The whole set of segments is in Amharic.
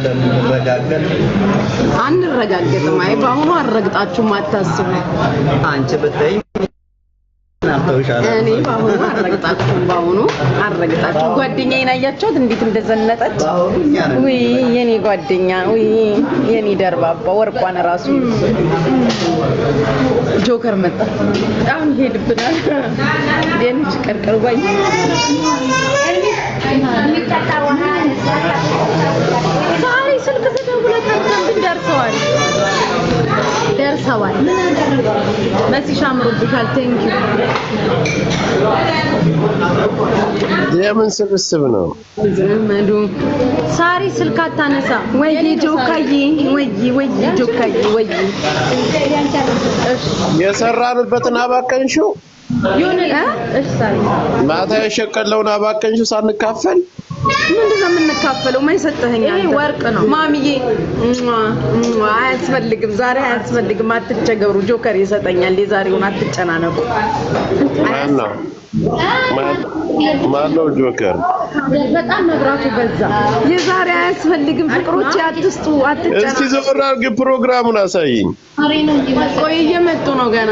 ለምንረጋገጥ አንረጋገጥም። አይ ባሁኑ አረጋግጣችሁ ማታስቡ አንቺ ብታይ እኔ ባሁኑ አረጋግጣችሁ ጓደኛዬን አያችሁት እንዴት እንደዘነጠች ወይ የኔ ጓደኛ ወይ የኔ ደርባባ ወርቋን ራሱ ጆከር መጣ አሁን ሄድብናል ደንች ቀርቀር ባይ ሳይ ስልክ ተደውላ ታንተን ደርሰዋል መሲሻ አምሮብሻል ቴንክ ዩ የምን ስብስብ ነው ዘመዱ ሳሪ ስልክ አታነሳ ወይ ጆካዬ ወይ ጆካዬ ወይ የሰራንበትን አባከንሽው ይሁን እሺ ሳሪ ማታ የሸቀለውን አባከንሽው ሳንካፈል ምንድነው የምንካፈለው ማይሰጠኸኝ አንተ ወርቅ ነው ማሚዬ አያስፈልግም ዛሬ አያስፈልግም አትቸገሩ ጆከር ይሰጠኛል የዛሬውን አትጨናነቁ ማነው ጆከር በጣም መብራቱ በዛ የዛሬ አያስፈልግም ፍቅሮች አትስጡ አትጨናነቁ እስኪ ዞር አድርግ ፕሮግራሙን አሳይኝ ቆይ እየመጡ ነው ገና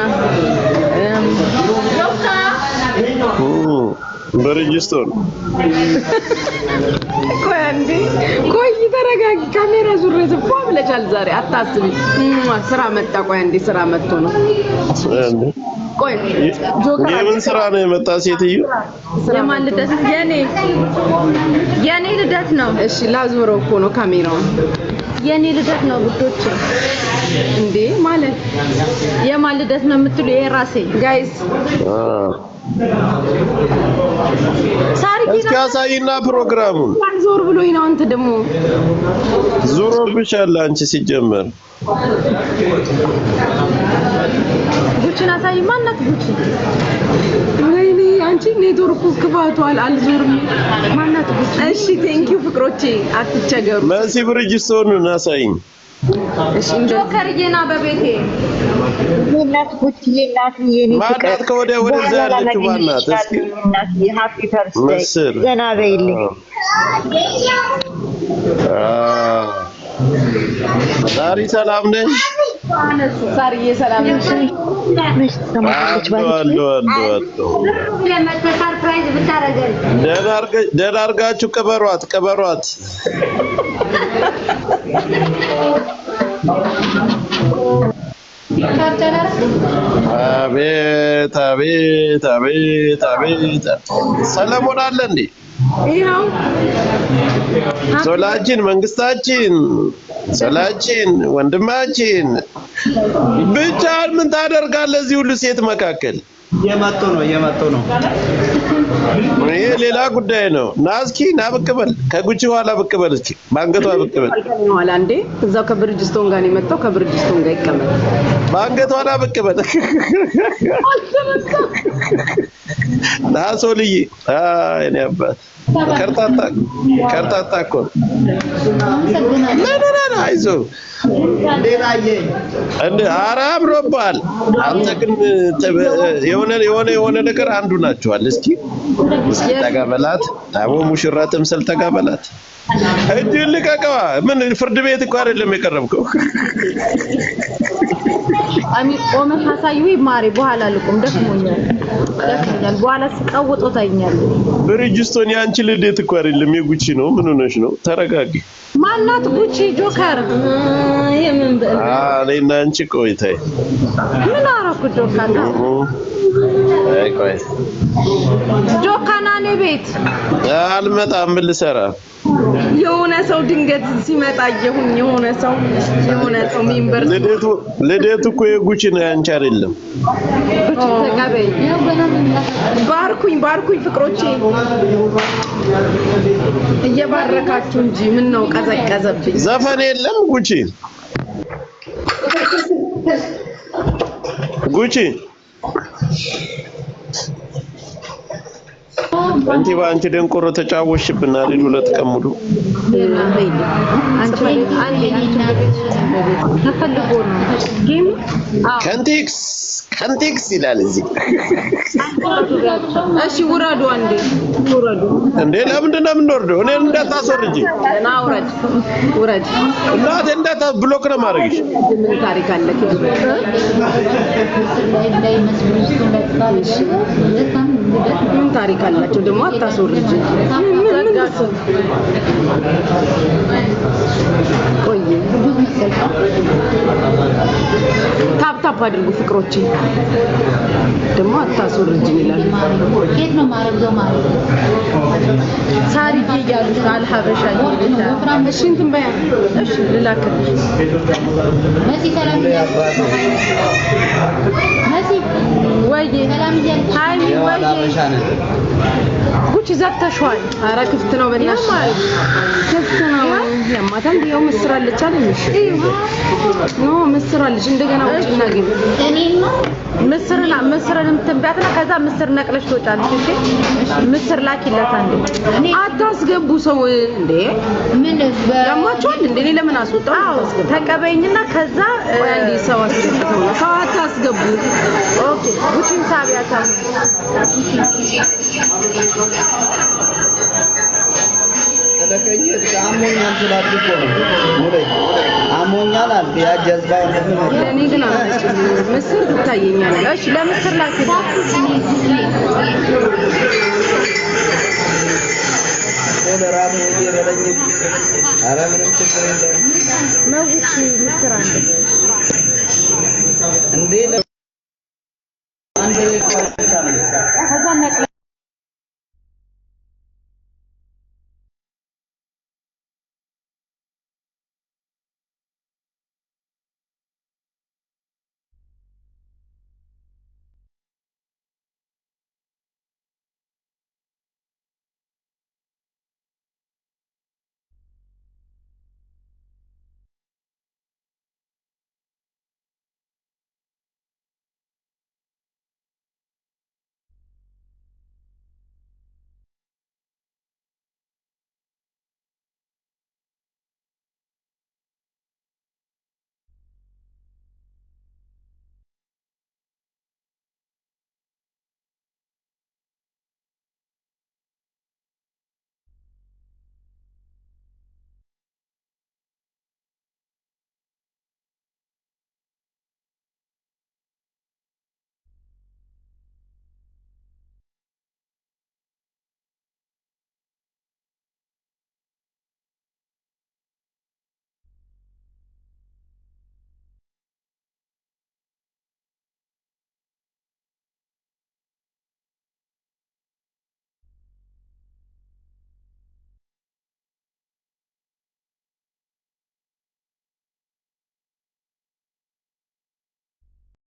በሬጅስተር ቆይ ተረጋጊ ካሜራ ዙሬ ዝም ብለሻል ዛሬ አታስቢ ስራ መጣ ቆይ አንዴ ስራ መጥቶ ነው ቆይ ጆከር የምን ስራ ነው የመጣ ሴትዮ የማን ልደት የኔ ልደት ነው እሺ ላዞረው እኮ ነው ካሜራውን የኔ ልደት ነው ጉዶች እንዴ ማለት የማን ልደት ነው የምትሉ የራሴ ጋይስ ሳሪ እስካሳይና ፕሮግራሙን ዞር ብሎኝ ነው አንተ ደግሞ ዞሮብሻል አንቺ ሲጀመር ጉቺና ሳይ ማናት ጉቺ ወይኔ አንቺ ኔትወርኩ ክፋቷል አልዞርም ማናት ጉቺ እሺ ቴንክ ዩ ፍቅሮቼ አትቸገሩ መሲ ብርጅስቶን አሳይኝ እሺ ጆከርዬና በቤቴ እናት ጉቺዬ እናት የኔ ፍቅር ማናት ከወዲያ ወደዛ ያለችው ማናት እስኪ እናት ሃፒ በርዝዴይ ገና በይልኝ ዛሬ ሰላም ነኝ ሳሪዬ ሰላም ነሽ ነሽ ተማለች ባለች ሰርፕራይዝ ብታረጋኝ ደህና አድርጋችሁ ቀበሯት አቤት ሰለሞን አለ እንዴ ይሄው ሶላችን መንግስታችን ሶላችን ወንድማችን ብቻ ምን ታደርጋለህ እዚህ ሁሉ ሴት መካከል የመጡ ነው ይሄ ሌላ ጉዳይ ነው ናስኪ ናብቅበል ከጉቺ ኋላ ብቅበል እስኪ ባንገቷ ብቅበል ኋላ እንዴ እዛው ከብርጅስቶን ጋር ነው የመጣው ከብርጅስቶን ጋር ይቀመጥ ባንገቷ ኋላ ብቅበል ናሶልይ እኔ አባት ከርታታ እኮ ምን አይዞ እንደ አራም ሮባል አንተ ግን የሆነ ነገር አንዱ ናቸዋል እስኪ ተጋበላት አቦ ሙሽራ ተምሰል ተጋበላት እጅል ልቀቀዋ ምን ፍርድ ቤት እኮ አይደለም የቀረብከው አሚ ቆመሽ አሳዩኝ ማሪ በኋላ ልቆም ደክሞኛል በኋላ ስቀውጦ ታይኛል ብርጅስቶን ያንቺ ልደት እኮ አይደለም የጉቺ ነው ምን ሆነሽ ነው ተረጋጊ ማናት ጉቺ ጆከር የምን እኔና አንቺ ቆይታይ ምን አረኩ ጆከር ቆይ ጆካና ቤት አልመጣም ምን ልሰራ የሆነ ሰው ድንገት ሲመጣ የሆነ ሰው ሜምበር ልደቱ እኮ የጉቺ ነው ያንቺ አይደለም ጉቺ ተቀበይ ባርኩኝ ፍቅሮቼ እየባረካችሁ እንጂ ምን ነው ቀዘቀዘብኝ ዘፈን የለም ጉቺ አንቺ ባንቺ ደንቆሮ ተጫወሽብና ሊሉ ለተቀሙዱ አንቺ ተፈልጎ ነው ጌም ከንቴክስ ይላል እዚህ እሺ ውረዱ አንዴ ውረዱ እንዴ ለምንድን ነው የምንወርደው እኔ እንዳታስወርጂ ና ውረድ እናቴ እንዳታ ብሎክ ነው ማድረግሽ ምን ታሪክ አለ ምን ታሪክ አላቸው ደግሞ አታስወርጂ ምን ቆይ ታፕ አድርጉ ፍቅሮቼ ደግሞ አታስወርጂ ይላል ከየት ነው ማረገው ማለት ሳሪዬ እያሉ አልሐበሻ ይላል እሺ እንትን በያ እሺ ልላክልሽ መሲ ሰላም መሲ ወይ ሰላም ይያል ሃይ ወይ ጉቺ ዘግተሽዋል ኧረ ክፍት ነው በእናትሽ ክፍት ነው ያማታል ያው መስራለች አለሽ ኖ መስራለች እንደገና ውጭና ግቢ እኔና ምስርን ትንቢያትና ከዛ ምስር ነቅለሽ ትወጫለሽ እሺ ምስር ላኪላት አንዴ አታስገቡ ሰው እንዴ ምን ያማችኋል እንዴ እኔ ለምን አስወጣው ተቀበይኝና ከዛ አንዴ ሰው አስገብተው ሰው አታስገቡ ኦኬ ጉቺን ሳቢያታ ተለከኝ አሞኛል ስላልኩ ነው ሙሌ አሞኛል አልኩ ያ ጀዝባው እንደምን ለኔ ግን ምስር ትታየኛለሽ ለምስር ላኪላት